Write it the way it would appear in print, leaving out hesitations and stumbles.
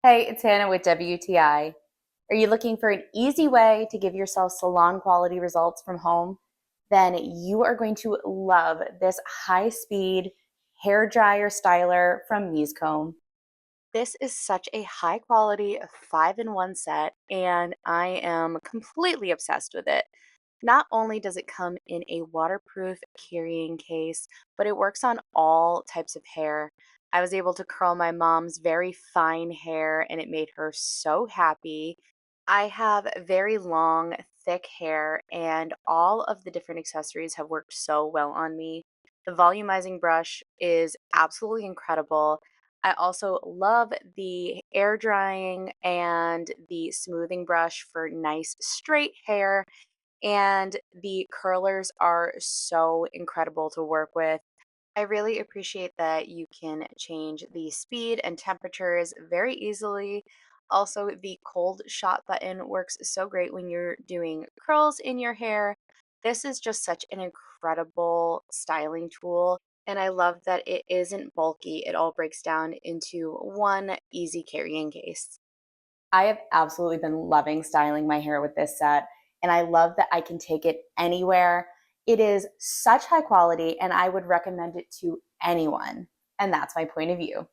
Hey, it's Hannah with WTI. Are you looking for an easy way to give yourself salon quality results from home? Then you are going to love this high speed hair dryer styler from MESCOMB. This is such a high quality 5-in-1 set, and I am completely obsessed with it. Not only does it come in a waterproof carrying case, but it works on all types of hair. I was able to curl my mom's very fine hair, and it made her so happy. I have very long, thick hair, and all of the different accessories have worked so well on me. The volumizing brush is absolutely incredible. I also love the air drying and the smoothing brush for nice straight hair. And the curlers are so incredible to work with. I really appreciate that you can change the speed and temperatures very easily. Also, the cold shot button works so great when you're doing curls in your hair. This is just such an incredible styling tool, and I love that it isn't bulky. It all breaks down into one easy carrying case. I have absolutely been loving styling my hair with this set, and I love that I can take it anywhere. It is such high quality, and I would recommend it to anyone. And that's my point of view.